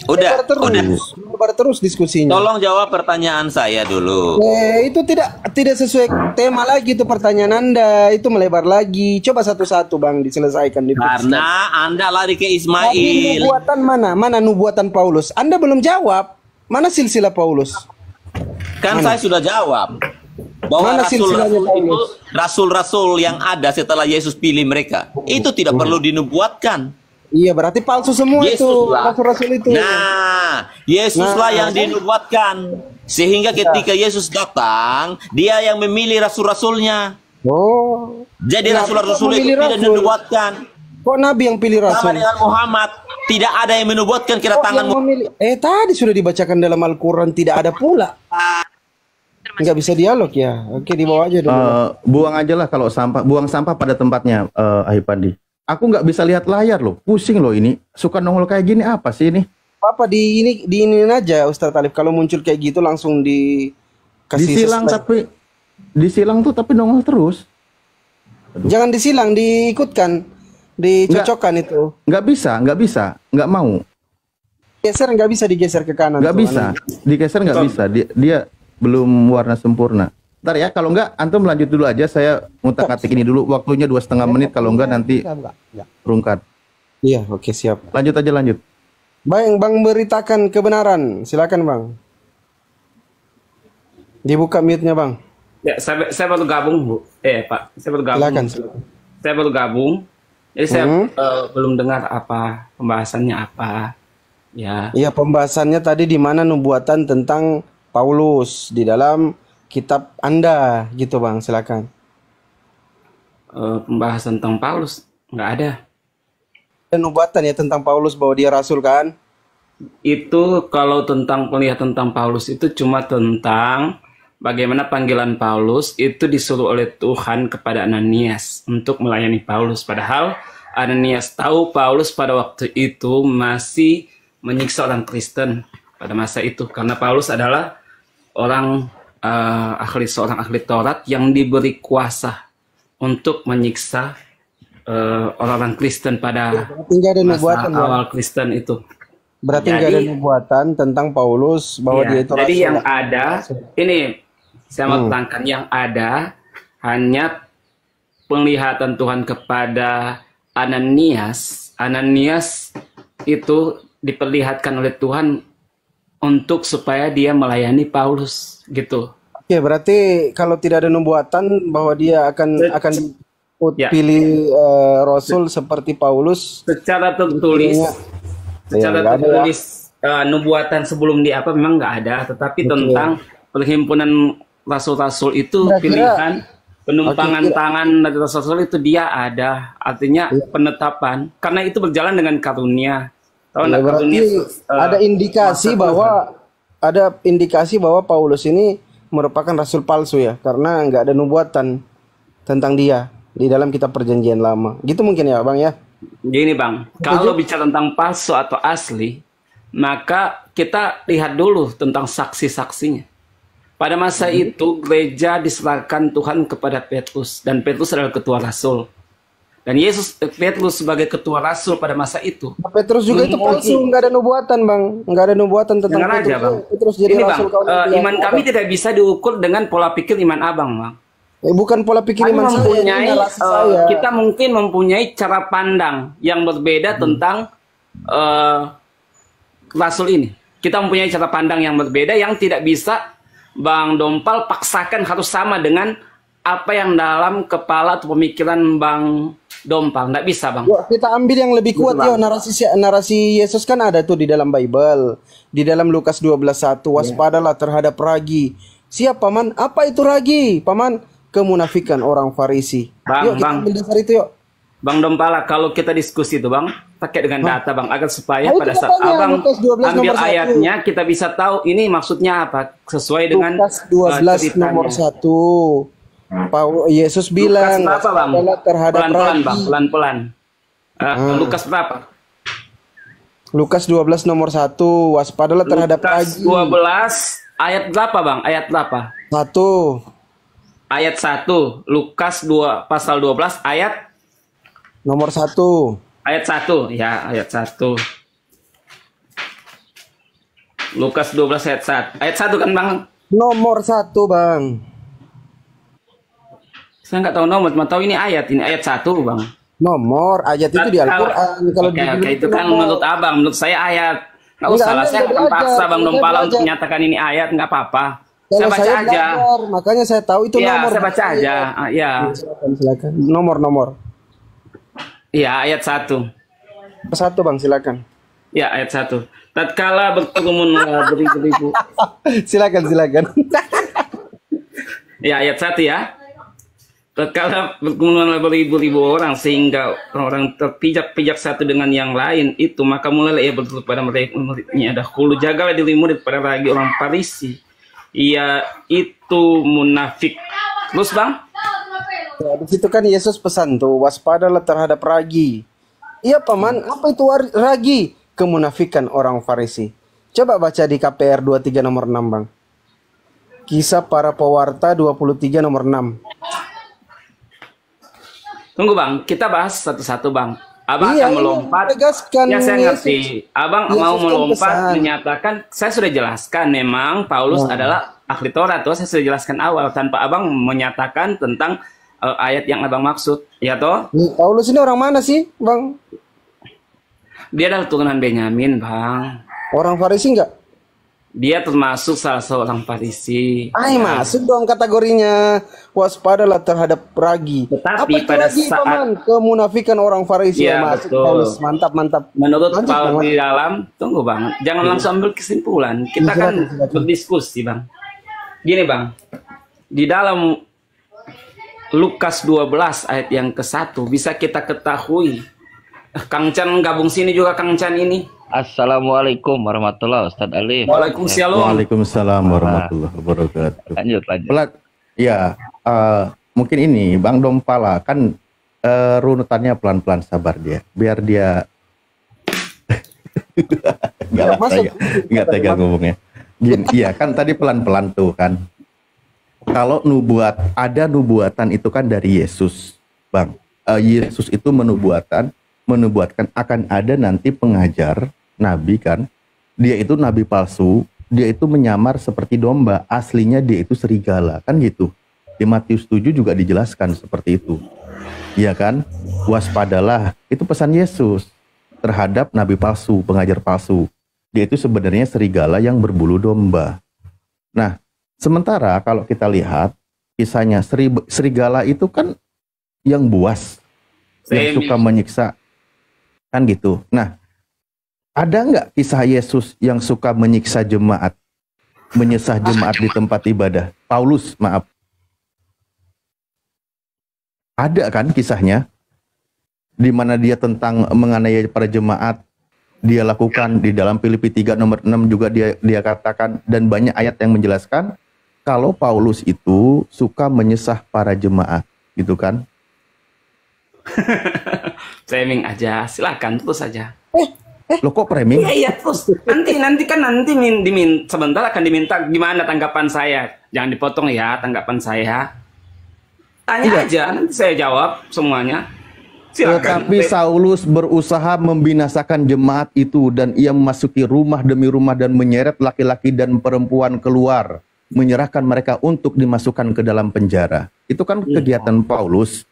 Udah, udah. Lebar terus diskusinya. Tolong jawab pertanyaan saya dulu. Itu tidak sesuai tema lagi itu pertanyaan Anda. Itu melebar lagi. Coba satu-satu Bang diselesaikan. Karena Anda lari ke Ismail. Tapi nubuatan mana? Mana nubuatan Paulus? Anda belum jawab. Mana silsilah Paulus? Kan saya sudah jawab. Bahwa rasul-rasul yang ada setelah Yesus pilih mereka. Itu tidak perlu dinubuatkan. Iya, berarti palsu semua Yesus itu lah. rasul-rasul itu. Nah, Yesuslah yang dinubuatkan. Sehingga ketika Yesus datang, dia yang memilih rasul-rasulnya. Oh. Jadi rasul-rasul itu tidak dinubuatkan. Kok Nabi yang pilih rasul? Sama dengan Muhammad, tidak ada yang menubuatkan kedatangan Muhammad. Tadi sudah dibacakan dalam Al-Quran, tidak ada pula. Nggak bisa dialog ya. Oke, dibawa aja dulu. Buang aja lah kalau sampah, buang sampah pada tempatnya, Ahipandi. Aku nggak bisa lihat layar loh, pusing loh ini. Suka nongol kayak gini apa sih ini? Apa di ini aja Ustaz Talib, kalau muncul kayak gitu langsung dikasih disilang subscribe. tapi disilang tuh tapi nongol terus. Jangan disilang, diikutkan, dicocokkan itu. Nggak bisa, nggak mau. Geser nggak bisa digeser ke kanan. Nggak bisa, digeser nggak bisa. Dia belum warna sempurna. Ntar ya, kalau nggak antum lanjut dulu aja. Saya ngutak-ngatik ini dulu. Waktunya 2,5 menit. Kalau nggak nanti rungkat. Iya, oke, siap. Lanjut aja, lanjut. Bang beritakan kebenaran. Silakan Bang. Dibuka mute-nya Bang. Ya, saya baru gabung Bu. Pak, saya baru gabung. Silakan. Saya baru gabung. Jadi saya belum dengar apa pembahasannya apa. Ya. Iya, pembahasannya tadi di mana nubuatan tentang Paulus di dalam kitab Anda gitu Bang, silakan. Pembahasan tentang Paulus nggak ada. Ada nubuatan ya tentang Paulus bahwa dia rasul kan? Itu kalau tentang penglihatan tentang Paulus itu cuma tentang bagaimana panggilan Paulus itu disuruh oleh Tuhan kepada Ananias untuk melayani Paulus. Padahal Ananias tahu Paulus pada waktu itu masih menyiksa orang Kristen pada masa itu. Karena Paulus adalah seorang ahli Taurat yang diberi kuasa untuk menyiksa orang-orang Kristen pada masa awal Kristen itu. Berarti nggak ada nubuatan tentang Paulus bahwa dia itu jadi rasul. yang ada ini saya mau terangkan, yang ada hanya penglihatan Tuhan kepada Ananias. Ananias itu diperlihatkan oleh Tuhan untuk supaya dia melayani Paulus gitu. Oke, berarti kalau tidak ada nubuatan bahwa dia akan pilih rasul seperti Paulus secara tertulis. Secara tertulis nubuatan sebelum di apa memang nggak ada, tetapi tentang perhimpunan rasul-rasul itu pilihan penumpangan tangan dari rasul-rasul itu dia ada, artinya penetapan karena itu berjalan dengan karunia. Berarti ada indikasi bahwa Paulus ini merupakan rasul palsu ya, karena nggak ada nubuatan tentang dia di dalam kitab Perjanjian Lama. Gitu mungkin ya, Bang ya. Gini Bang, kalau bicara tentang palsu atau asli, maka kita lihat dulu tentang saksi-saksinya. Pada masa itu gereja diserahkan Tuhan kepada Petrus, dan Petrus adalah ketua rasul. Dan Petrus sebagai ketua rasul pada masa itu. Petrus juga itu palsu, nggak ada nubuatan Bang, nggak ada nubuatan tentang Petrus. Aja, Bang. Petrus jadi ini rasul. Bang, iman kami tidak bisa diukur dengan pola pikir iman Abang, Bang. Bukan pola pikir iman saya. Kita mungkin mempunyai cara pandang yang berbeda tentang rasul ini. Kita mempunyai cara pandang yang berbeda yang tidak bisa Bang Dompal paksakan harus sama dengan apa yang dalam kepala atau pemikiran Bang Dompal. Nggak bisa Bang. Yuk, kita ambil yang lebih kuat ya. Narasi Yesus kan ada tuh di dalam Bible. Di dalam Lukas 12:1, waspadalah terhadap ragi. Siap Paman? Apa itu ragi? Paman, kemunafikan orang Farisi. Yuk kita ambil dasar itu yuk. Bang Dompala, kalau kita diskusi itu Bang, pakai dengan data Bang, agar supaya pada saat Abang ambil ayatnya kita bisa tahu ini maksudnya apa sesuai dengan Lukas 12 nomor 1. Yesus bilang Lukas berapa, Bang? Terhadap pelan-pelan Bang, pelan-pelan. Lukas berapa? Lukas 12 nomor 1, waspadalah terhadap ragi. 12 ayat berapa Bang? Ayat berapa? 1. Ayat 1. Lukas 2 pasal 12 ayat nomor 1. Ayat 1, ya, ayat 1. Lukas 12 ayat 1. Ayat 1 kan, Bang? Nomor 1, Bang. Saya nggak tahu nomor, cuma tahu ini ayat 1, Bang. Nomor ayat itu di Al-Qur'an. Kalau Oke, di oke, itu kan nomor. menurut Abang, menurut saya ayat. Nggak Enggak, usah lah, Anda saya nggak akan paksa belajar. Bang Anda Dompala untuk belajar. menyatakan ini ayat, nggak apa-apa. Saya Kalau baca aja. belajar, makanya saya tahu itu Iya, nomor. saya baca aja. Ah, ya. Silakan. Nomor. Iya, ayat 1. 1, Bang, silakan. Ya, ayat 1. Tatkala berkerumun beribu-ribu. Silakan. Ya, ayat 1 ya. Tatkala berkerumun beribu-ribu orang sehingga orang terpijak-pijak satu dengan yang lain itu, maka mulailah ia berseru pada murid-muridnya, dahulu jagalah diri murid pada ragi orang Farisi. Ia itu munafik. Terus, Bang? Ya, di situ kan Yesus pesan tuh, waspadalah terhadap ragi. Iya, Paman, apa itu ragi? Kemunafikan orang Farisi. Coba baca di KPR 23 nomor 6, Bang. Kisah para pewarta 23 nomor 6. Tunggu, Bang, kita bahas satu-satu, Bang. Abang Iya, akan melompat. menegaskan Ya, saya Yesus. ngerti. Abang Yesus mau kan melompat pesan. menyatakan, saya sudah jelaskan memang Paulus adalah ahli Taurat. Tuh, saya sudah jelaskan awal tanpa Abang menyatakan tentang ayat yang Abang maksud. Ya toh? Paulus ini orang mana sih, Bang? Dia adalah turunan Benyamin, Bang. Orang Farisi enggak? Dia termasuk salah seorang Farisi. Masuk dong kategorinya. Waspadalah terhadap ragi. Tetapi apa itu pada ragi, saat- Paman? Kemunafikan orang Farisi. Iya, Masuk, betul. Paulus. Mantap. Menurut Lanjut, Paulus Bang. di dalam, tunggu, Bang. Jangan langsung ambil kesimpulan. Kita kan Silakan. berdiskusi, Bang. Gini, Bang. Di dalam Lukas 12 ayat yang ke-1 bisa kita ketahui. Kang Chan gabung sini juga, Kang Chan ini. Assalamualaikum warahmatullahi wabarakatuh, Ustadz Alif. Waalaikumsalam. Waalaikumsalam warahmatullahi wabarakatuh. Lanjut. Pelak, ya, mungkin ini Bang Dompala kan runutannya pelan-pelan, sabar dia, biar dia nggak tega ngomongnya. Gini, iya kan tadi pelan-pelan tuh kan. Kalau ada nubuatan itu kan dari Yesus, Bang. Yesus itu menubuatkan akan ada nanti pengajar nabi kan. Dia itu nabi palsu, dia itu menyamar seperti domba, aslinya dia itu serigala, kan gitu. Di Matius 7 juga dijelaskan seperti itu. Iya kan? Waspadalah, itu pesan Yesus terhadap nabi palsu, pengajar palsu. Dia itu sebenarnya serigala yang berbulu domba. Nah, sementara kalau kita lihat kisahnya serigala itu kan yang buas, yang suka menyiksa, kan gitu. Nah, ada nggak kisah Yesus yang suka menyiksa jemaat, menyesah jemaat di tempat ibadah? Paulus, maaf. Ada kan kisahnya, di mana dia tentang menganiaya para jemaat, dia lakukan di dalam Filipi 3 nomor 6 juga dia katakan, dan banyak ayat yang menjelaskan kalau Paulus itu suka menyesah para jemaat, gitu kan? Framing aja, silakan terus saja. Lo kok framing? Iya, terus nanti sebentar akan diminta gimana tanggapan saya. Jangan dipotong ya tanggapan saya. Tanya aja, nanti saya jawab semuanya. Silakan. Tetapi Saulus berusaha membinasakan jemaat itu, dan ia memasuki rumah demi rumah dan menyeret laki-laki dan perempuan keluar, menyerahkan mereka untuk dimasukkan ke dalam penjara. Itu kan kegiatan Paulus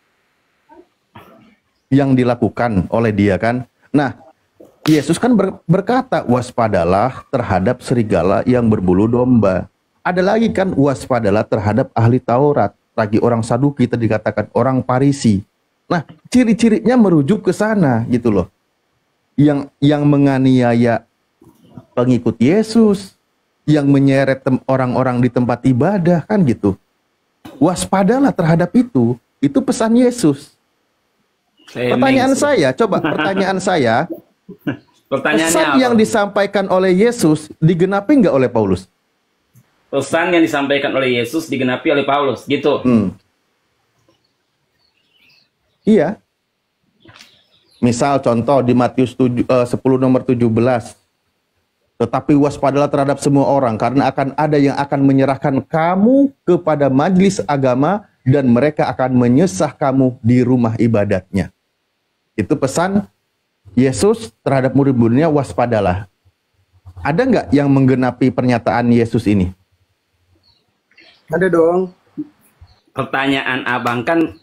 yang dilakukan oleh dia kan. Nah, Yesus kan berkata, waspadalah terhadap serigala yang berbulu domba. Ada lagi kan, waspadalah terhadap ahli Taurat. Lagi orang Saduki, tadi dikatakan orang Farisi. Nah, ciri-cirinya merujuk ke sana gitu loh. Yang menganiaya pengikut Yesus, yang menyeret orang-orang di tempat ibadah kan gitu. Waspadalah terhadap itu pesan Yesus. Pertanyaan saya, pesan yang disampaikan oleh Yesus digenapi nggak oleh Paulus? Pesan yang disampaikan oleh Yesus digenapi oleh Paulus, gitu. Iya. Misal contoh di Matius 10 nomor 17. Tetapi waspadalah terhadap semua orang, karena akan ada yang akan menyerahkan kamu kepada majelis agama, dan mereka akan menyesah kamu di rumah ibadatnya. Itu pesan Yesus terhadap murid-muridnya waspadalah. Ada nggak yang menggenapi pernyataan Yesus ini? Ada dong. Pertanyaan abang kan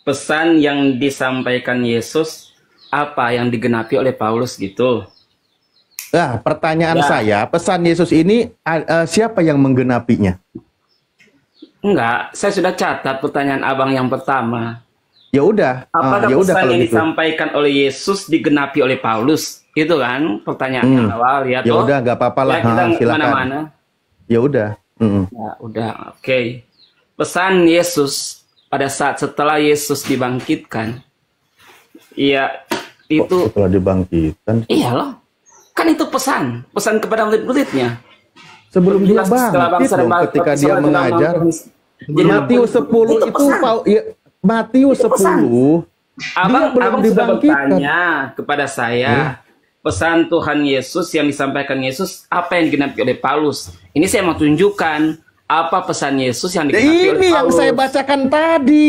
pesan yang disampaikan Yesus apa yang digenapi oleh Paulus gitu. Nah, pertanyaan Ya. saya, pesan Yesus ini siapa yang menggenapinya? Enggak, saya sudah catat pertanyaan abang yang pertama. Ya udah, Apakah ya udah pesan kalau yang gitu. disampaikan oleh Yesus digenapi oleh Paulus? Itu kan pertanyaannya awal ya Ya toh? udah, nggak apa-apa lah. Ya, kita Silakan. kemana-mana. Ya udah. Ya udah, oke. Pesan Yesus pada saat setelah Yesus dibangkitkan, ya itu Setelah dibangkitkan, iya loh. Kan itu pesan kepada murid-muridnya. sebelum dia Setelah bangkit bangsa dan loh, ketika dia setelah mengajar. Jadi, Matius 10 itu itu, pesan. Matius Itu pesan. 10 Abang belum sudah dibangkitkan. bertanya kepada saya, pesan Tuhan Yesus yang disampaikan Yesus apa yang digenapi oleh Paulus? Ini saya mau tunjukkan apa pesan Yesus yang digenapi oleh Ini yang Paulus. saya bacakan tadi.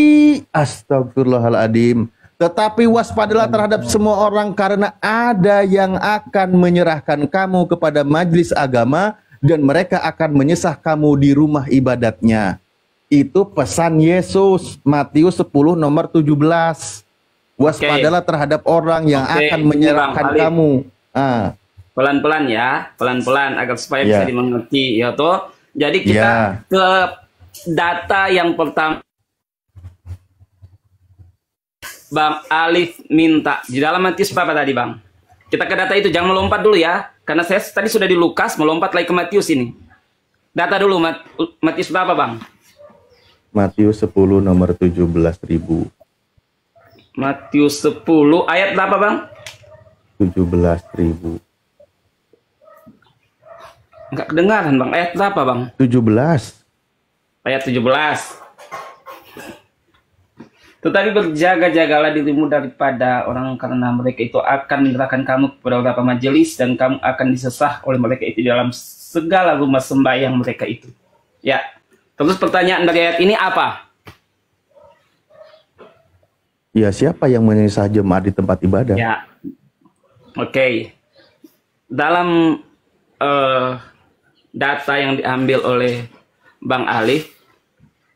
Astagfirullahaladzim. Tetapi waspadalah terhadap semua orang, karena ada yang akan menyerahkan kamu kepada majelis agama dan mereka akan menyesah kamu di rumah ibadatnya. Itu pesan Yesus, Matius 10 nomor 17. Waspadalah terhadap orang yang Oke, akan ini menyerahkan Bang Ali. kamu. Ah, Pelan-pelan ya, pelan-pelan agar supaya Ya. bisa dimengerti ya toh. Jadi kita Ya. ke data yang pertama. Bang Alif minta di dalam Matius berapa tadi Bang? Kita ke data itu, jangan melompat dulu ya, karena saya tadi sudah di Lukas, melompat lagi ke Matius ini. Data dulu Matius berapa Bang? Matius 10 nomor 17.000. Matius 10 ayat berapa Bang? 17.000. Enggak kedengaran Bang, ayat berapa Bang? 17. Ayat 17. Tetapi berjaga-jagalah dirimu daripada orang, karena mereka itu akan menyerahkan kamu kepada beberapa majelis dan kamu akan disesah oleh mereka itu dalam segala rumah sembahyang mereka itu. Ya. Terus pertanyaan dari ayat ini apa? Ya, siapa yang menyisah jemaat di tempat ibadah? Ya. Oke. Dalam data yang diambil oleh Bang Alif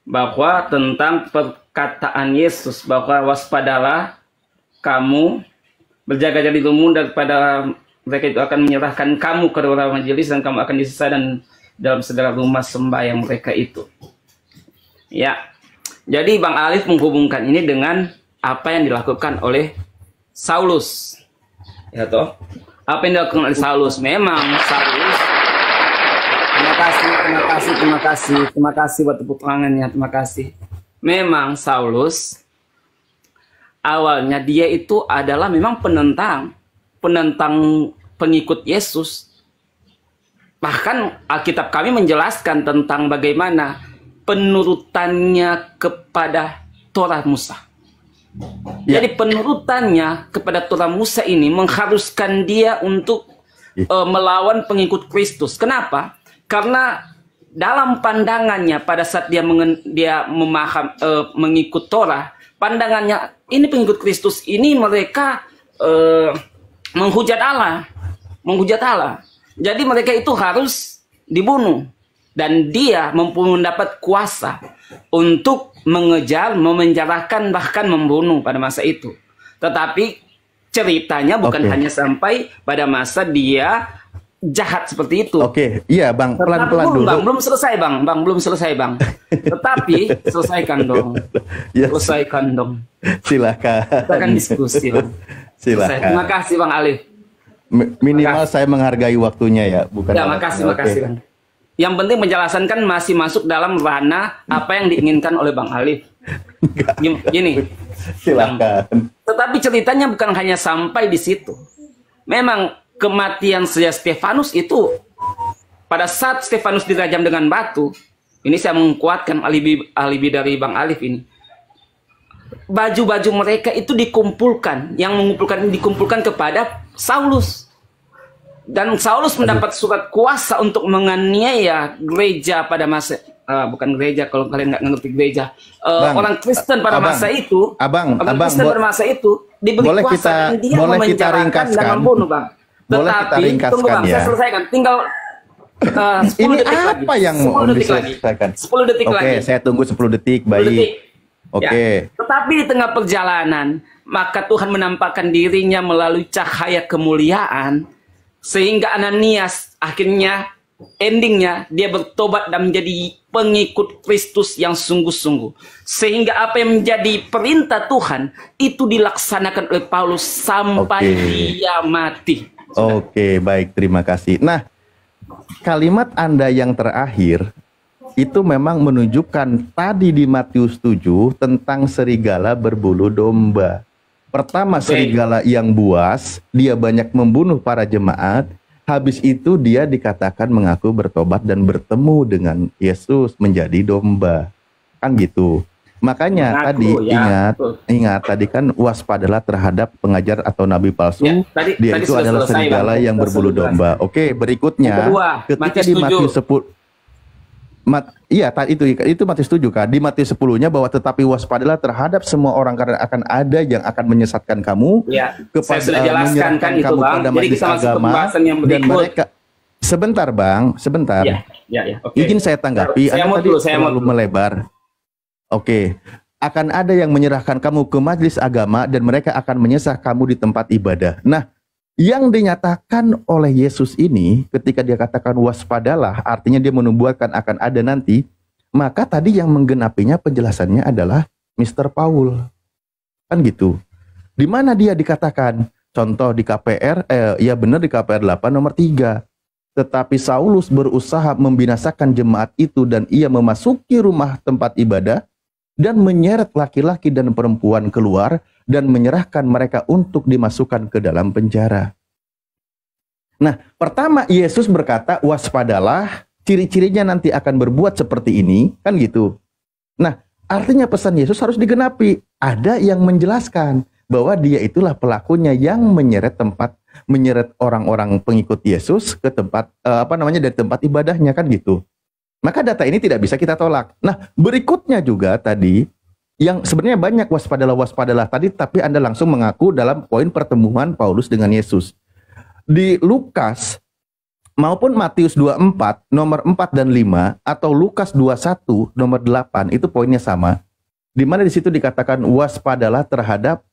bahwa tentang perkataan Yesus bahwa waspadalah kamu, berjaga-jaga dirimu daripada mereka itu akan menyerahkan kamu ke dalam majelis dan kamu akan disesah dan dalam segala rumah sembahyang mereka itu. Ya. Jadi Bang Alif menghubungkan ini dengan apa yang dilakukan oleh Saulus. Ya toh? Apa yang dilakukan oleh Saulus? Memang Saulus. Terima kasih buat tepuk tangannya. Terima kasih. Memang Saulus awalnya dia itu adalah memang penentang pengikut Yesus. Bahkan Alkitab kami menjelaskan tentang bagaimana penurutannya kepada Torah Musa. Jadi penurutannya kepada Torah Musa ini mengharuskan dia untuk melawan pengikut Kristus. Kenapa? Karena dalam pandangannya pada saat dia mengikut Torah, pandangannya ini pengikut Kristus ini mereka menghujat Allah. Jadi mereka itu harus dibunuh. Dan dia mendapat kuasa untuk mengejar, memenjarakan, bahkan membunuh pada masa itu. Tetapi ceritanya bukan hanya sampai pada masa dia jahat seperti itu. Oke, iya Bang, pelan-pelan dulu. Bang, belum selesai bang. Tetapi selesaikan dong. Ya, Selesaikan dong. silakan. Kita akan diskusi Bang. Silakan. Terima kasih Bang Alif. Minimal saya menghargai waktunya ya, bukan. Ya, makasih Bang. Yang penting penjelasan kan masih masuk dalam ranah apa yang diinginkan oleh Bang Alif. Gini. Silakan. Tetapi ceritanya bukan hanya sampai di situ. Memang kematian Stefanus itu pada saat Stefanus dirajam dengan batu, ini saya menguatkan alibi dari Bang Alif ini. Baju-baju mereka itu dikumpulkan, dikumpulkan kepada Saulus. Dan Saulus mendapat surat kuasa untuk menganiaya gereja pada masa bukan gereja, kalau kalian nggak ngerti gereja, Bang, orang Kristen pada abang, masa itu, abang, orang abang, Kristen pada masa itu diberi boleh kuasa kita- dan dia boleh kita memenjarakan dan ringkaskan? membunuh, Bang. Boleh kita Tetapi ringkaskan tunggu, Bang, ya? saya selesaikan. Tinggal 10 Ini detik apa lagi. yang 10 mau detik lagi. diselesaikan? 10 detik Oke, lagi. saya tunggu 10 detik. 10 detik. Baik. Oke. Ya. Tetapi di tengah perjalanan, maka Tuhan menampakkan dirinya melalui cahaya kemuliaan, sehingga Ananias akhirnya endingnya dia bertobat dan menjadi pengikut Kristus yang sungguh-sungguh. Sehingga apa yang menjadi perintah Tuhan itu dilaksanakan oleh Paulus sampai Oke. dia mati. Oke, baik, terima kasih. Nah, kalimat Anda yang terakhir itu memang menunjukkan tadi di Matius 7 tentang serigala berbulu domba. Pertama, serigala yang buas, dia banyak membunuh para jemaat. Habis itu dia dikatakan mengaku bertobat dan bertemu dengan Yesus menjadi domba. Kan gitu. Makanya Mengaku, tadi ya, ingat tadi kan waspadalah terhadap pengajar atau nabi palsu. Ya, tadi Dia itu sudah adalah selesai, serigala Bang. yang Sudah berbulu selesai. domba. Oke, berikutnya Yang kedua, ketika Matius di 7. Matius 10 itu Matius 7 kan. Di Matius 10-nya bahwa tetapi waspadalah terhadap semua orang karena akan ada yang akan menyesatkan kamu Ya, kepada saya sudah jelaskan menyerahkan kan itu, kamu Bang. pada Jadi majelis kita masuk ke agama pembahasan yang dan berikut. mereka sebentar Bang, sebentar. Ya, oke. Izin saya tanggapi, Saya mau Anda tadi dulu, saya mau terlalu dulu. melebar. Oke, akan ada yang menyerahkan kamu ke majelis agama dan mereka akan menyesah kamu di tempat ibadah. Nah, yang dinyatakan oleh Yesus ini ketika dia katakan waspadalah, artinya dia menubuatkan akan ada nanti, maka tadi yang menggenapinya penjelasannya adalah Mr. Paul. Kan gitu. Di mana dia dikatakan? Contoh di KPR, ya benar di KPR 8 nomor 3. Tetapi Saulus berusaha membinasakan jemaat itu dan ia memasuki rumah tempat ibadah dan menyeret laki-laki dan perempuan keluar dan menyerahkan mereka untuk dimasukkan ke dalam penjara. Nah, pertama Yesus berkata, waspadalah, ciri-cirinya nanti akan berbuat seperti ini, kan gitu. Nah, artinya pesan Yesus harus digenapi. Ada yang menjelaskan bahwa dia itulah pelakunya yang menyeret orang-orang pengikut Yesus ke tempat dari tempat ibadahnya, kan gitu. Maka data ini tidak bisa kita tolak. Nah, berikutnya juga tadi yang sebenarnya banyak waspadalah tadi, tapi Anda langsung mengaku dalam poin pertemuan Paulus dengan Yesus. Di Lukas maupun Matius 24 nomor 4 dan 5 atau Lukas 21 nomor 8 itu poinnya sama. Di mana di situ dikatakan waspadalah terhadap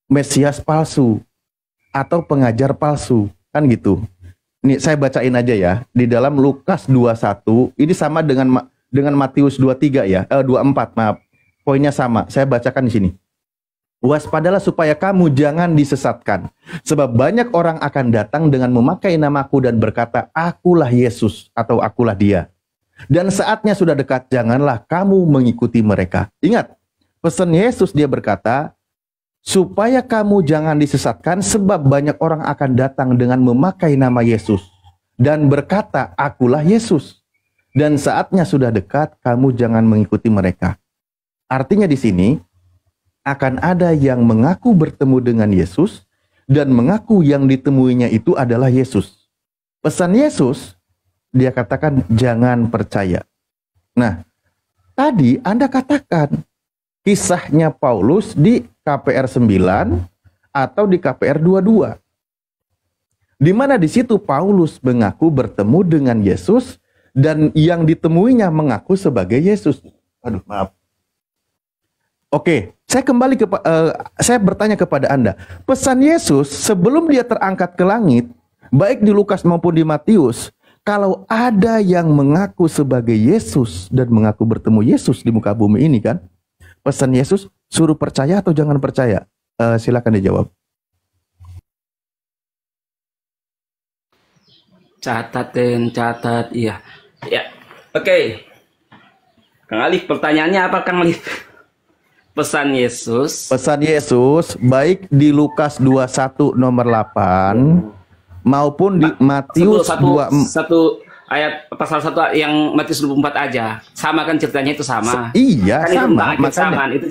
Mesias palsu atau pengajar palsu, kan gitu. Ini saya bacain aja ya. Di dalam Lukas 21 ini sama dengan Matius 23 ya, 24 maaf. Poinnya sama. Saya bacakan di sini. Waspadalah supaya kamu jangan disesatkan, sebab banyak orang akan datang dengan memakai namaku dan berkata, akulah Yesus atau akulah dia. Dan saatnya sudah dekat, janganlah kamu mengikuti mereka. Ingat, pesan Yesus dia berkata, supaya kamu jangan disesatkan, sebab banyak orang akan datang dengan memakai nama Yesus dan berkata, akulah Yesus. Dan saatnya sudah dekat, kamu jangan mengikuti mereka. Artinya di sini, akan ada yang mengaku bertemu dengan Yesus dan mengaku yang ditemuinya itu adalah Yesus. Pesan Yesus, dia katakan jangan percaya. Nah, tadi Anda katakan kisahnya Paulus di KPR 9 atau di KPR 22. Di mana di situ Paulus mengaku bertemu dengan Yesus dan yang ditemuinya mengaku sebagai Yesus. Aduh, maaf. Oke, saya bertanya kepada Anda. Pesan Yesus sebelum dia terangkat ke langit, baik di Lukas maupun di Matius, kalau ada yang mengaku sebagai Yesus dan mengaku bertemu Yesus di muka bumi ini kan, pesan Yesus suruh percaya atau jangan percaya? Silakan dijawab. Catat, iya. Ya, oke. Kang Alif, pertanyaannya apa Kang Alif? Pesan Yesus. Pesan Yesus baik di Lukas 21 nomor 8 maupun di Matius 24. Satu ayat pasal 1 yang Matius 24 aja. Sama kan ceritanya itu sama. Iya, kan sama. Itu makanya itu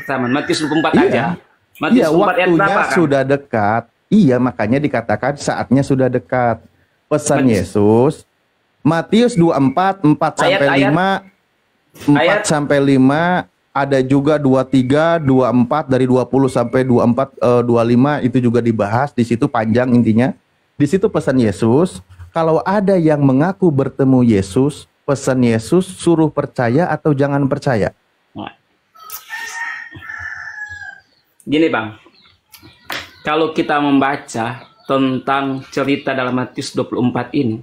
sama. Matius 24 aja. Matius Iya, 24 ayat waktunya berapa, kan? sudah dekat. Iya, makanya dikatakan saatnya sudah dekat. Pesan Matius. Yesus Matius 24, 4 sampai Ayat-ayat. 5, 4 Ayat. sampai 5, ada juga 23, 24 dari 20 sampai 24, 25 itu juga dibahas. Di situ panjang intinya. Di situ pesan Yesus, kalau ada yang mengaku bertemu Yesus, pesan Yesus suruh percaya atau jangan percaya. Gini Bang, kalau kita membaca tentang cerita dalam Matius 24 ini,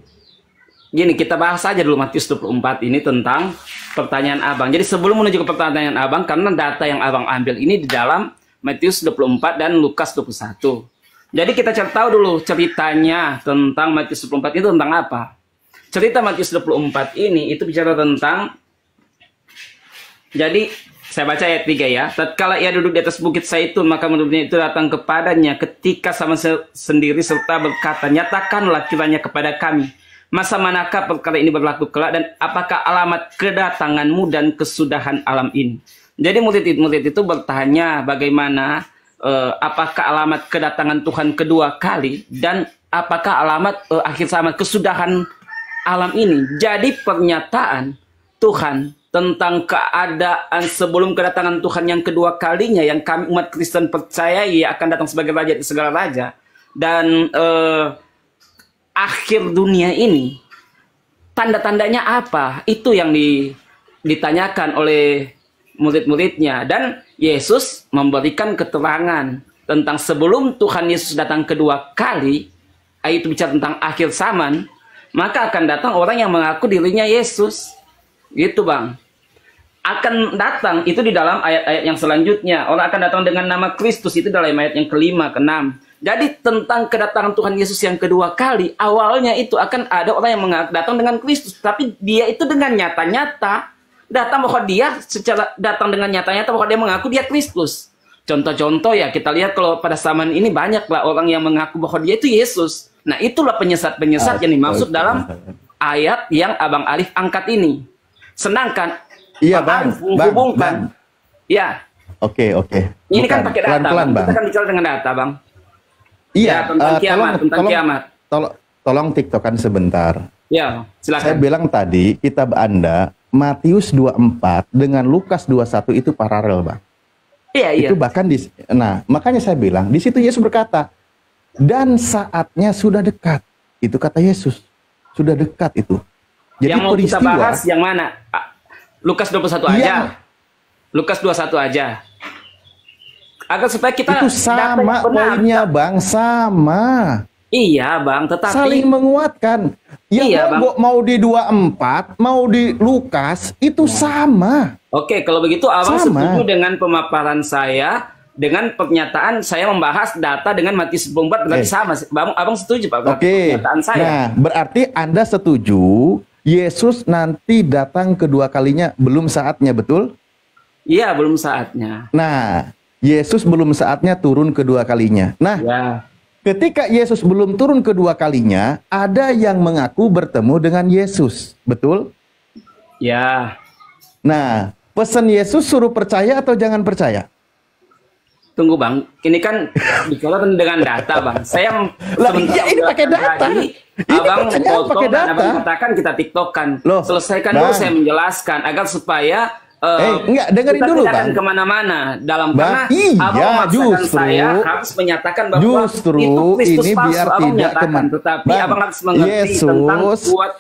gini, kita bahas aja dulu Matius 24 ini tentang pertanyaan Abang. Jadi sebelum menuju ke pertanyaan Abang, karena data yang Abang ambil ini di dalam Matius 24 dan Lukas 21. Jadi kita cari tahu dulu ceritanya tentang Matius 24 itu tentang apa. Cerita Matius 24 ini itu bicara tentang, jadi saya baca ayat 3 ya. Tatkala ia duduk di atas bukit Zaitun, maka murid-muridnya itu datang kepadanya ketika sama sendiri serta berkata, nyatakanlah kiranya kepada kami, masa manakah perkara ini berlaku kelak, dan apakah alamat kedatanganmu dan kesudahan alam ini. Jadi murid-murid itu bertanya bagaimana, apakah alamat kedatangan Tuhan kedua kali, dan apakah alamat akhir zaman kesudahan alam ini. Jadi pernyataan Tuhan tentang keadaan sebelum kedatangan Tuhan yang kedua kalinya, yang kami umat Kristen percayai akan datang sebagai raja di segala raja, dan akhir dunia ini tanda-tandanya apa, itu yang ditanyakan oleh murid-muridnya. Dan Yesus memberikan keterangan tentang sebelum Tuhan Yesus datang kedua kali, itu bicara tentang akhir zaman, maka akan datang orang yang mengaku dirinya Yesus. Gitu Bang. Akan datang itu di dalam ayat-ayat yang selanjutnya. Orang akan datang dengan nama Kristus, itu dalam ayat yang kelima, keenam. Jadi tentang kedatangan Tuhan Yesus yang kedua kali, awalnya itu akan ada orang yang datang dengan Kristus, tapi dia itu dengan nyata-nyata datang bahwa dia secara datang dengan nyata-nyata bahwa dia mengaku dia Kristus. Contoh-contoh ya kita lihat kalau pada zaman ini banyaklah orang yang mengaku bahwa dia itu Yesus. Nah itulah penyesat-penyesat yang dimaksud dalam ayat yang Abang Arif angkat ini. Sedangkan Iya Bang Bang, Arif menghubungkan, ya. Oke. Ini kan pakai data, Pelan-pelan, Bang. Kita kan bicara dengan data, Bang. Iya, Ya, tentang kiamat, tentang kiamat. Tolong tiktokan sebentar. Ya, silakan. Saya bilang tadi kitab Anda Matius 24 dengan Lukas 21 itu paralel, Bang. Iya. Itu bahkan nah, makanya saya bilang di situ Yesus berkata, dan saatnya sudah dekat. Itu kata Yesus. Sudah dekat itu. Jadi yang mau kita peristiwa bahas yang mana? Lukas 21 Iya. aja. Lukas 21 aja. Agar supaya kita itu data yang sama benar. poinnya, Bang, sama. Iya, Bang, tetapi Saling menguatkan. Ya Iya, mau di 24, mau di Lukas itu sama. Oke, kalau begitu Abang Sama. setuju dengan pemaparan saya, dengan pernyataan saya membahas data dengan Matius 24 berarti sama. Abang setuju Pak? Oke. Pernyataan saya. Nah, berarti Anda setuju Yesus nanti datang kedua kalinya belum saatnya, betul? Iya, belum saatnya. Nah, Yesus belum saatnya turun kedua kalinya. Nah, Ya. ketika Yesus belum turun kedua kalinya, ada yang mengaku bertemu dengan Yesus, betul? Ya. Nah, pesan Yesus suruh percaya atau jangan percaya? Tunggu Bang, ini kan bicara dengan data Bang. Saya Lah, iya, ini pakai data. Tadi, Ini Abang pertanyaan potong pakai dan data. Abang katakan kita tiktokan. Loh, Selesaikan Bang. dulu saya menjelaskan agar supaya enggak, dengerin kita dulu, tidak akan Bang. kemana-mana dalam Bang, karena iya, Abang memaksakan justru- saya harus menyatakan bahwa justru itu Kristus ini palsu. biar Abang tidak menyatakan, tetapi Bang, Abang harus mengerti Yesus- tentang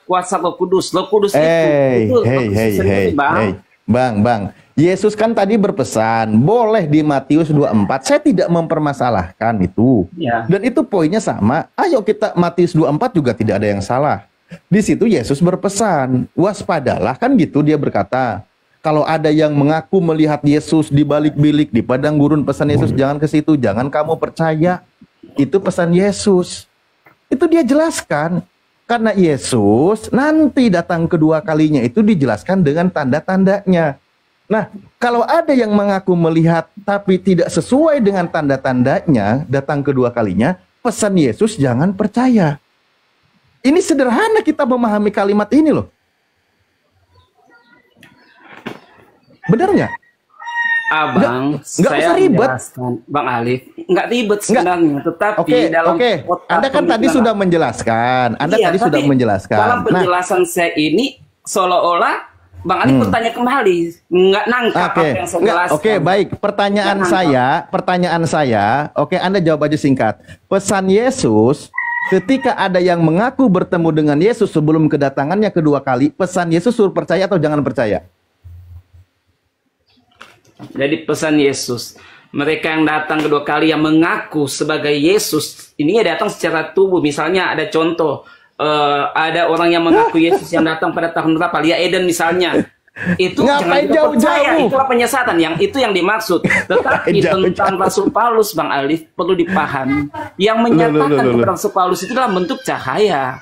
kuasa Roh Kudus. Roh Kudus itu Hey, Roh Kudus sendiri, Bang. Bang. Yesus kan tadi berpesan, boleh di Matius 24. Saya tidak mempermasalahkan itu. Ya. Dan itu poinnya sama. Ayo kita Matius 24 juga tidak ada yang salah. Di situ Yesus berpesan, waspadalah, kan gitu dia berkata. Kalau ada yang mengaku melihat Yesus di balik bilik di padang gurun, pesan Yesus jangan ke situ, jangan kamu percaya. Itu pesan Yesus. Itu dia jelaskan. Karena Yesus nanti datang kedua kalinya itu dijelaskan dengan tanda-tandanya. Nah, kalau ada yang mengaku melihat tapi tidak sesuai dengan tanda-tandanya datang kedua kalinya, pesan Yesus jangan percaya. Ini sederhana kita memahami kalimat ini loh. Benar nggak? Abang, Nggak saya usah ribet. menjelaskan, Bang Alif, nggak ribet sebenarnya, tetapi Oke, dalam oke. otak Anda kan tadi pemikiran- sudah menjelaskan. Anda Iya, tadi sudah tapi menjelaskan. dalam Nah, penjelasan saya ini seolah-olah Bang Alif bertanya kembali, nggak nangkap oke. apa yang saya Nggak, jelaskan. oke, baik. Pertanyaan saya, oke, Anda jawab aja singkat. Pesan Yesus ketika ada yang mengaku bertemu dengan Yesus sebelum kedatangannya kedua kali, pesan Yesus suruh percaya atau jangan percaya? Jadi pesan Yesus, mereka yang datang kedua kali yang mengaku sebagai Yesus, ini ya datang secara tubuh. Misalnya ada contoh, ada orang yang mengaku Yesus yang datang pada tahun berapa, Lia Eden misalnya. Itu Ngapain jangan kita percaya, jauh-jauh? itulah penyesatan, yang itu yang dimaksud. Tetapi Jauh-jauh. tentang Rasul Paulus, Bang Alif, perlu dipahami. Yang menyatakan kepada Rasul Paulus itu dalam bentuk cahaya.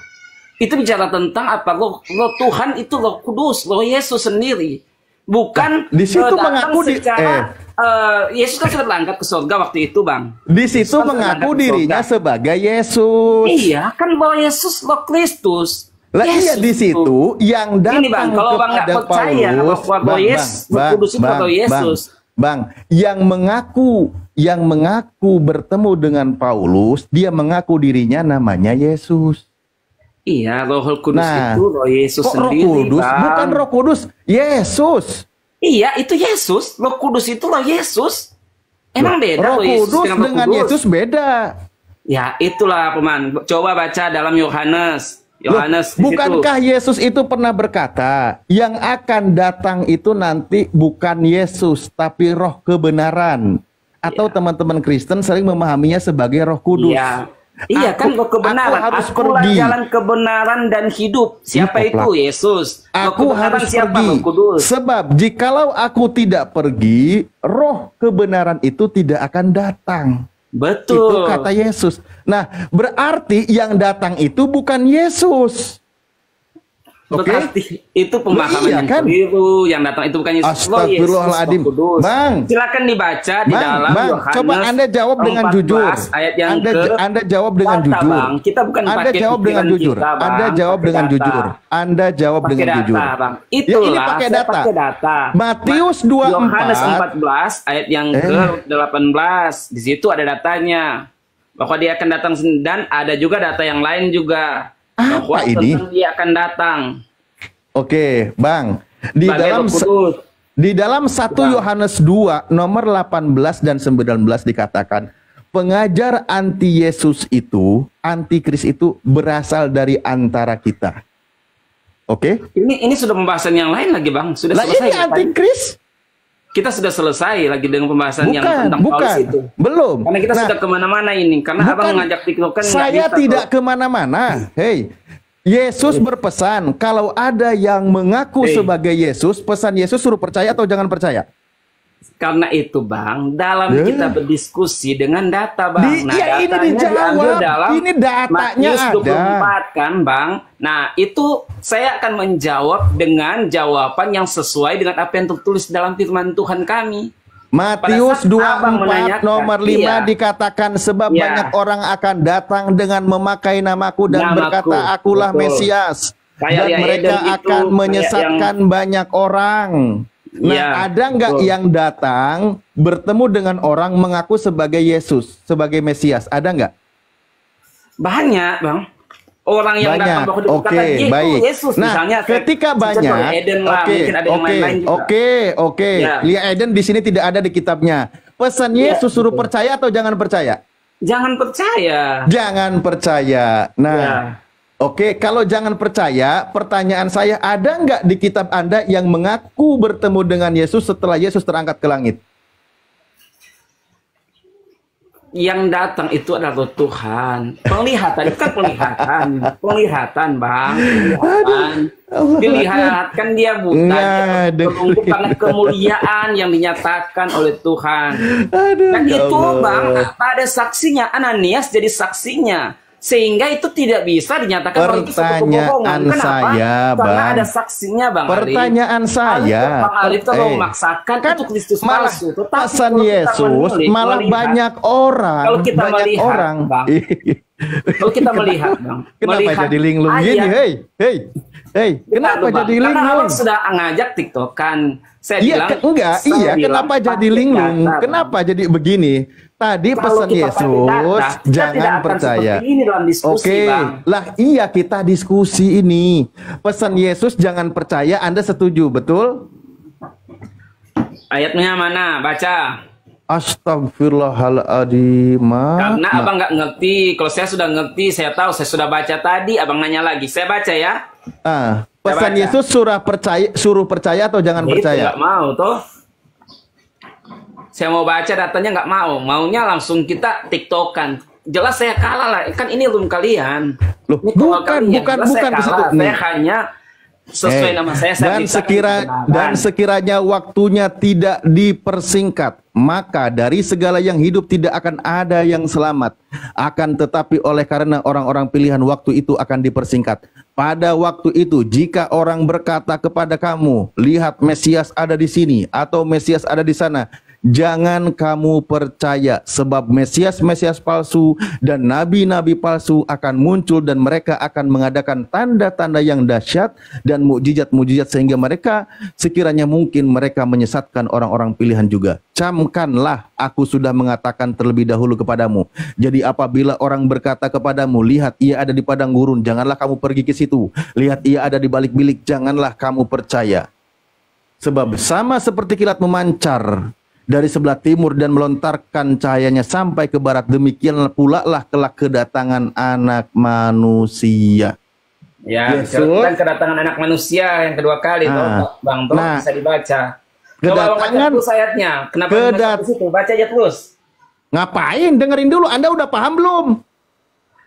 Itu bicara tentang apa? Loh Tuhan itu Roh Kudus, Roh Yesus sendiri. Bukan Di situ datang mengaku secara Yesus kan sudah berangkat ke surga waktu itu, Bang. Di situ Yesus kan sudah mengaku berangkat ke dirinya surga. sebagai Yesus. Iya, kan bahwa Yesus Roh Kristus. Lah iya, di situ yang datang Ini, Bang, kalau Bang nggak kepada percaya Paulus, bahwa Yesus, Roh Kudus itu Roh Yesus. Bang, yang mengaku bertemu dengan Paulus, dia mengaku dirinya namanya Yesus. Iya, Roh Kudus Nah, itu Roh Yesus kok Roh sendiri, Kudus? Bang. Bukan Roh Kudus, Yesus. Iya, itu Yesus. Roh Kudus itu Roh Yesus. Emang beda Roh Yesus Kudus Roh dengan Kudus? Yesus beda. Ya, itulah peman. Coba baca dalam Yohanes. Loh, Yohanes di situ. bukankah Yesus itu pernah berkata, yang akan datang itu nanti bukan Yesus, tapi Roh kebenaran. Atau teman-teman Kristen sering memahaminya sebagai Roh Kudus. Iya. Iya kan Roh kebenaran. Aku harus Akulah pergi. jalan kebenaran dan hidup. Siapa Iya, itu? Plak. Yesus. Roh Aku kebenaran harus siapa? pergi. Roh Kudus. Sebab jikalau aku tidak pergi, roh kebenaran itu tidak akan datang. Betul. Itu kata Yesus. Nah, berarti yang datang itu bukan Yesus. Oke? Berarti itu pemahaman Iya, yang kan? keliru. Yang datang itu bukan Yesus. Astagfirullahaladzim. Roh Kudus. Bang. Silakan dibaca di dalam Bang, Yohanes. coba Anda jawab dengan 14 jujur. Ayat yang Anda jawab dengan data, jujur. Bang. Kita bukan Anda pakai jawab dengan pikiran jujur. kita, Bang. Anda jawab Pakai dengan data. jujur. Anda jawab Pakai dengan data, jujur. Bang. Ya, Itulah, ini pakai saya data. pakai data. Matius 24. Yohanes 14 ayat yang ke-18. Di situ ada datanya. Bahwa dia akan datang dan ada juga data yang lain juga. Bahwa Apa ini? tentang dia akan datang. Oke, Bang. Di Sebagai dalam Roh Kudus. di dalam 1 Yohanes 2 nomor 18 dan 19 dikatakan, pengajar anti Yesus itu, antikris itu berasal dari antara kita. Oke? Ini sudah pembahasan yang lain lagi, Bang. Sudah Lah selesai. ini kan? antikris? Kita sudah selesai lagi dengan pembahasan yang tentang Paulus bukan. itu. Belum. Karena kita Nah, sudah kemana-mana ini. Karena bukan. abang ngajak tiktokan. Saya tidak kemana-mana. Hei, Yesus berpesan, kalau ada yang mengaku sebagai Yesus, pesan Yesus suruh percaya atau jangan percaya? Karena itu, Bang, dalam Ya. kita berdiskusi dengan data, Bang. Ya, ini datanya dijawab. diambil dalam Ini datanya Matius ada. 24 kan, Bang. Nah, itu saya akan menjawab dengan jawaban yang sesuai dengan apa yang tertulis dalam firman Tuhan kami. Matius Pada saat Abang 24 menanyakan, nomor 5 iya. dikatakan sebab Iya. banyak orang akan datang dengan memakai namaku dan Namaku, berkata akulah betul. Mesias. Kayak Dan Lia mereka Eden itu, akan kayak menyesatkan banyak orang. Nah, Iya, ada nggak betul. yang datang bertemu dengan orang mengaku sebagai Yesus, sebagai Mesias? Ada nggak? Banyak, Bang. Orang yang Banyak. datang bahwa dikatakan Oke, itu baik. Yesus Nah, misalnya. ketika contoh banyak, Eden lah, mungkin ada yang lain-lain juga. oke. Ya. Lia Eden di sini tidak ada di kitabnya. Pesan Ya, Yesus suruh betul. percaya atau jangan percaya? Jangan percaya. Jangan percaya. Nah, Ya. oke, kalau jangan percaya, pertanyaan saya, ada nggak di kitab Anda yang mengaku bertemu dengan Yesus setelah Yesus terangkat ke langit? Yang datang itu adalah Roh Tuhan. Penglihatan itu kan penglihatan. Penglihatan, Bang. Penglihatan. Dilihatkan dia buta. Nah, Dia menunggu karena kemuliaan yang dinyatakan oleh Tuhan. Aduh, Dan ya itu, Allah. Bang, ada saksinya. Ananias jadi saksinya. Sehingga itu tidak bisa dinyatakan oleh itu suatu Pertanyaan kebohongan. Kenapa? saya, Karena Bang. ada saksinya, Bang. Pertanyaan saya, Bang Alif itu memaksakan kan itu Kristus malah palsu. Tetapi pesan kalau kita Yesus melihat- malah banyak orang, Kalau kita banyak melihat, orang. Bang, kalau kita melihat, Bang, Kenapa melihat jadi linglung ayat- gini? Hei, kenapa Aduh, Bang, jadi karena linglung? abang sudah ngajak tiktokan. Saya Iya, bilang, enggak, saya iya. bilang Kenapa jadi pakai linglung? data, Bang. Kenapa jadi begini? Tadi Kalau pesan kita pakai Yesus, data, kita tidak jangan akan percaya. seperti ini dalam diskusi, Oke, Bang. lah iya kita diskusi ini. Pesan Yesus jangan percaya, Anda setuju, betul? Ayatnya mana? Baca. Astagfirullahaladzim. Karena abang nggak ngerti. Kalau saya sudah ngerti, saya tahu. Saya sudah baca tadi. Abang nanya lagi. Saya baca ya. Pesan baca. Yesus suruh percaya atau jangan Itu percaya? nggak mau tuh. Saya mau baca datanya nggak mau. Maunya langsung kita tiktokan. Jelas saya kalah lah. Kan ini room kalian. Loh, Ini call bukan, kalian. bukan, Jelas bukan saya ke situ. kalah. Nih. Saya hanya sesuai nama saya. Dan sekiranya waktunya tidak dipersingkat, maka dari segala yang hidup tidak akan ada yang selamat. Akan tetapi oleh karena orang-orang pilihan waktu itu akan dipersingkat. Pada waktu itu jika orang berkata kepada kamu, lihat Mesias ada di sini atau Mesias ada di sana, jangan kamu percaya, sebab Mesias-Mesias palsu dan nabi-nabi palsu akan muncul dan mereka akan mengadakan tanda-tanda yang dahsyat dan mukjizat-mukjizat sehingga mereka sekiranya mungkin mereka menyesatkan orang-orang pilihan juga. Camkanlah, aku sudah mengatakan terlebih dahulu kepadamu. Jadi apabila orang berkata kepadamu, lihat ia ada di padang gurun, janganlah kamu pergi ke situ. Lihat ia ada di balik bilik, janganlah kamu percaya. Sebab sama seperti kilat memancar dari sebelah timur dan melontarkan cahayanya sampai ke barat, demikian pula lah kelak kedatangan anak manusia. Ya, kan kedatangan anak manusia yang kedua kali tuh, Bang. Tuh bisa dibaca. Coba baca terus ayatnya. Kenapa di situ? Baca aja terus. Ngapain? Dengerin dulu. Anda udah paham belum?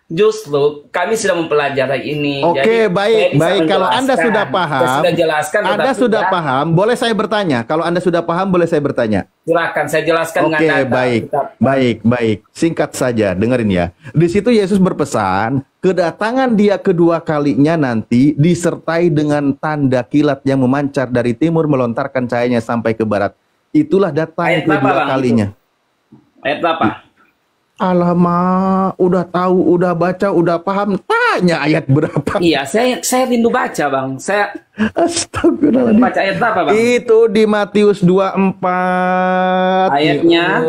Justru kami sudah mempelajari ini. Oke, baik. Kalau Anda sudah paham, saya sudah jelaskan. Anda sudah paham, boleh saya bertanya. Kalau Anda sudah paham, boleh saya bertanya. Silakan, saya jelaskan dengan data. Oke, baik. Singkat saja, dengerin ya. Di situ Yesus berpesan, kedatangan dia kedua kalinya nanti disertai dengan tanda kilat yang memancar dari timur melontarkan cahayanya sampai ke barat. Itulah datang kedua kalinya. Ayat berapa? Alamak, udah tahu, udah baca, udah paham. Tanya ayat berapa? Iya, saya rindu baca, Bang. Saya Astagfirullahaladzim. Baca ayat berapa, Bang? Itu di Matius 24. Ayatnya?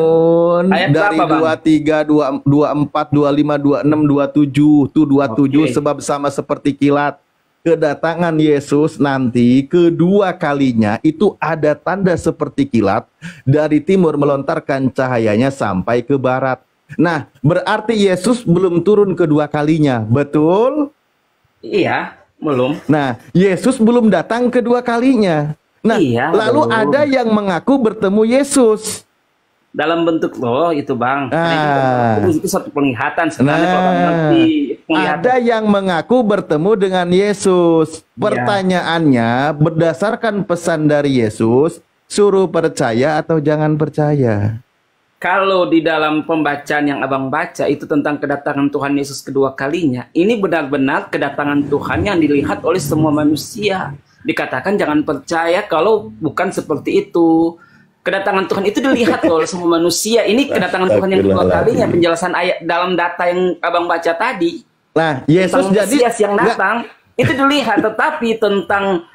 Ayat dari berapa, Bang? 23, 24, 25, 26, 27. Itu 27 sebab sama seperti kilat. Kedatangan Yesus nanti kedua kalinya itu ada tanda seperti kilat dari timur melontarkan cahayanya sampai ke barat. Nah, berarti Yesus belum turun kedua kalinya, betul? Iya, belum. Nah, Yesus belum datang kedua kalinya. Nah, iya, lalu belum. ada yang mengaku bertemu Yesus. Dalam bentuk itu, Bang. Itu satu penglihatan. Ada yang mengaku bertemu dengan Yesus. Pertanyaannya, berdasarkan pesan dari Yesus, suruh percaya atau jangan percaya? Kalau di dalam pembacaan yang abang baca itu tentang kedatangan Tuhan Yesus kedua kalinya, ini benar-benar kedatangan Tuhan yang dilihat oleh semua manusia. Dikatakan jangan percaya kalau bukan seperti itu. Kedatangan Tuhan itu dilihat oleh semua manusia. Ini kedatangan Tuhan yang kedua kalinya. Penjelasan ayat dalam data yang abang baca tadi. Nah, Yesus jadi yang datang itu dilihat, tetapi tentang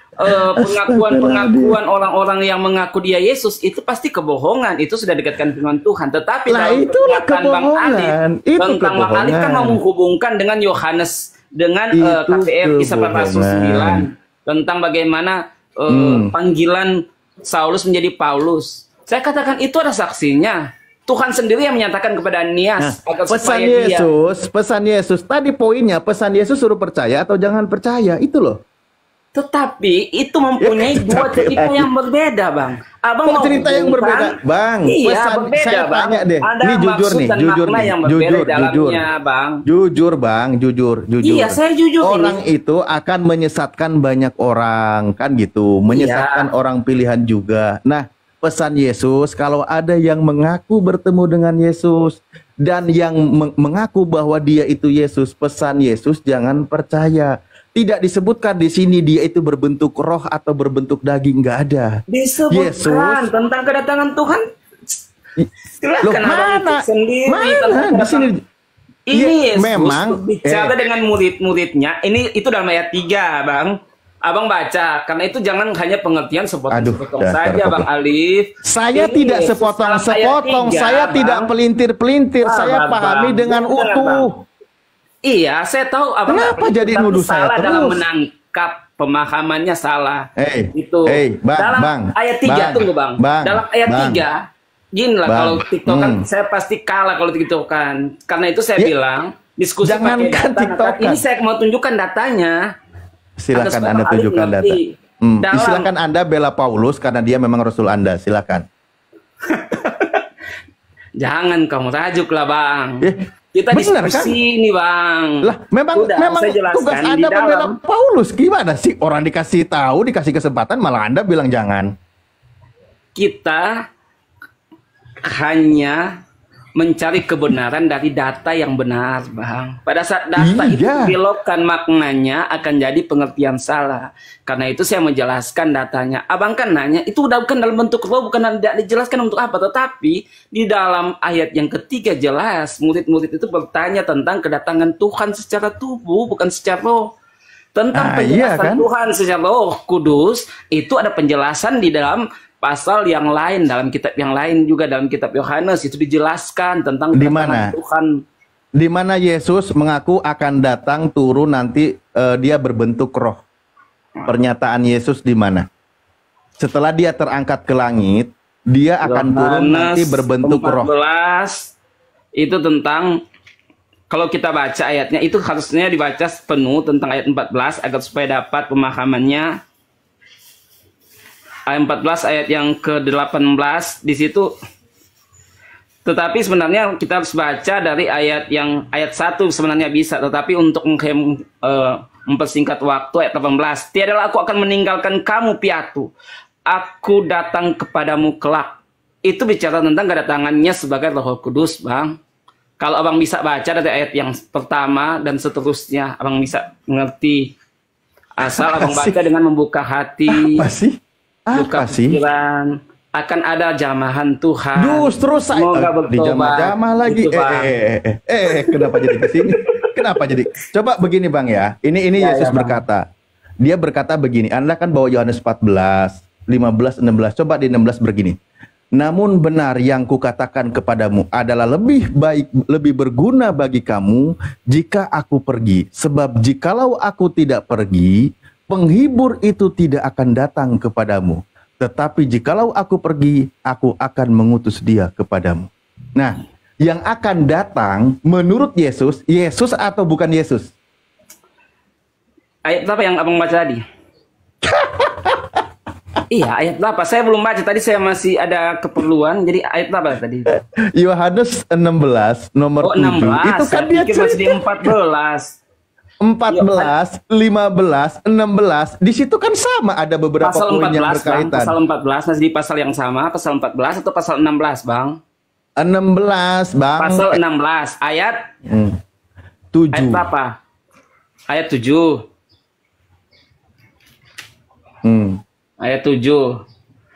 pengakuan orang-orang yang mengaku dia Yesus itu pasti kebohongan. Itu sudah dikatakan dengan Tuhan. Tetapi itulah kebohongan. Tentang Bang Ali kan mau menghubungkan dengan Yohanes, dengan KPR Kisah Rasul 9 tentang bagaimana panggilan Saulus menjadi Paulus. Saya katakan itu ada saksinya. Tuhan sendiri yang menyatakan kepada Ananias pesan Yesus tadi poinnya, pesan Yesus suruh percaya atau jangan percaya, itu loh. Tetapi itu mempunyai dua cerita yang berbeda, Bang. Abang mau cerita yang berbeda, Bang? Iya, berbeda, saya Bang. tanya deh. Ada ini jujur nih, jujur nih, Bang. Jujur. Iya, saya jujur. Orang itu akan menyesatkan banyak orang, kan gitu. Menyesatkan orang pilihan juga. Nah, pesan Yesus, kalau ada yang mengaku bertemu dengan Yesus dan yang mengaku bahwa dia itu Yesus, pesan Yesus jangan percaya. Tidak disebutkan di sini dia itu berbentuk roh atau berbentuk daging, nggak ada. Disebutkan Yesus, tentang kedatangan Tuhan. Silakan mana di sini. Ini Yesus memang bicara dengan murid-muridnya. Itu dalam ayat 3, Bang. Abang baca, karena itu jangan hanya pengertian sepotong-sepotong dasar saja, Bang goblok. Alif. Saya Ini tidak Yesus sepotong-sepotong, dalam ayat 3, saya tidak Bang. pelintir-pelintir, saya Bang, pahami dengan dengar, utuh. Iya, saya tahu abang Kenapa nggak jadi tapi nuduh saya salah dalam terus? menangkap pemahamannya salah. Itu. Bang, dalam bang, ayat 3 bang, tunggu bang. bang, Dalam ayat bang. 3 gini lah Bang, kalau tiktokan saya pasti kalah kalau tiktokan. Karena itu saya Ya, bilang diskusi jangankan pakai data. tiktokan. Ini saya mau tunjukkan datanya. Silakan Agar Anda supaya tunjukkan Alif data. ngerti. Dalam- Silakan Anda bela Paulus karena dia memang Rasul Anda. Silakan. Jangan kamu rajuk lah bang. Kita benar, diskusi nih bang. Lah, memang Udah, memang saya jelaskan tugas di Anda membela dalam. Paulus. Gimana sih orang dikasih tahu, dikasih kesempatan malah Anda bilang jangan. Kita hanya mencari kebenaran dari data yang benar, Bang. Pada saat data itu Iya. dibelokkan, maknanya akan jadi pengertian salah. Karena itu saya menjelaskan datanya. Abang kan nanya, itu udah bukan dalam bentuk roh, bukan tidak dijelaskan untuk apa. Tetapi di dalam ayat yang ketiga jelas, murid-murid itu bertanya tentang kedatangan Tuhan secara tubuh, bukan secara roh. Tentang Iya penjelasan kan? Tuhan secara roh kudus, itu ada penjelasan di dalam pasal yang lain, dalam kitab yang lain juga, dalam kitab Yohanes itu dijelaskan tentang Di kedatangan mana? Tuhan. Di mana Yesus mengaku akan datang turun nanti dia berbentuk roh. Pernyataan Yesus di mana? Setelah dia terangkat ke langit, dia akan turun nanti berbentuk roh. 14 itu tentang, kalau kita baca ayatnya itu harusnya dibaca penuh tentang ayat 14 agar supaya dapat pemahamannya. Ayat 14 ayat yang ke-18 di situ. Tetapi sebenarnya kita harus baca dari ayat 1 sebenarnya bisa, tetapi untuk mempersingkat waktu ayat 18. Tiadalah aku akan meninggalkan kamu piatu. Aku datang kepadamu kelak. Itu bicara tentang kedatangannya sebagai Roh Kudus, Bang. Kalau abang bisa baca dari ayat yang pertama dan seterusnya, abang bisa mengerti. Asal abang baca dengan membuka hati. Apa sih? Buka Apa sih? pikiran, akan ada jamahan Tuhan. Justru saya Semoga di bertobat. jamah-jamah lagi. Gitu, Bang. Kenapa jadi ke sini? Kenapa jadi? Coba begini Bang ya. Ini Yesus berkata. Dia berkata begini. Anda kan bawa Yohanes 14, 15, 16. Coba di 16 begini. Namun benar yang kukatakan kepadamu adalah lebih baik, lebih berguna bagi kamu jika aku pergi. Sebab jikalau aku tidak pergi, penghibur itu tidak akan datang kepadamu. Tetapi jikalau aku pergi, aku akan mengutus dia kepadamu. Nah, yang akan datang menurut Yesus, Yesus atau bukan Yesus? Ayat apa yang abang baca tadi? Iya, ayat berapa? Saya belum baca. Tadi saya masih ada keperluan. Jadi ayat berapa tadi? Yohanes 16 nomor 7. 16. Itu kan Saya dia pikir masih di cerita 14. 14, 15, 16. Di situ kan sama ada beberapa Pasal poin 14, yang Bang. berkaitan. Pasal 14 masih di pasal yang sama. Pasal 14 atau pasal 16, Bang? 16, Bang. Pasal 16. Ayat? 7. Ayat berapa? Ayat 7. Ayat 7.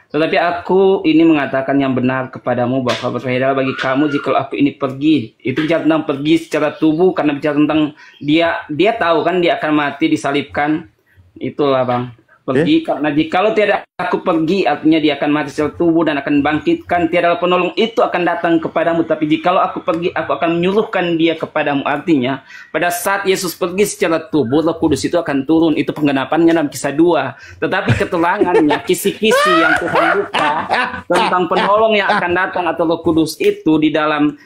Tetapi aku ini mengatakan yang benar kepadamu bahwa berfaedah bagi kamu jika aku ini pergi. Itu bicara tentang pergi secara tubuh karena bicara tentang dia tahu kan dia akan mati disalibkan. Itulah Bang. Pergi karena jikalau tiada aku pergi artinya dia akan mati secara tubuh dan akan bangkitkan, tiada penolong itu akan datang kepadamu, tapi jikalau aku pergi aku akan menyuruhkan dia kepadamu. Artinya pada saat Yesus pergi secara tubuh, Roh Kudus itu akan turun. Itu penggenapannya dalam Kisah 2. Tetapi keterangannya kisi-kisi yang Tuhan buka tentang penolong yang akan datang atau Roh Kudus itu di dalam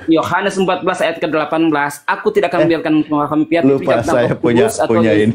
Yohanes 14 ayat ke-18, aku tidak akan membiarkan mengalami piatu. Lupa saya punya ini.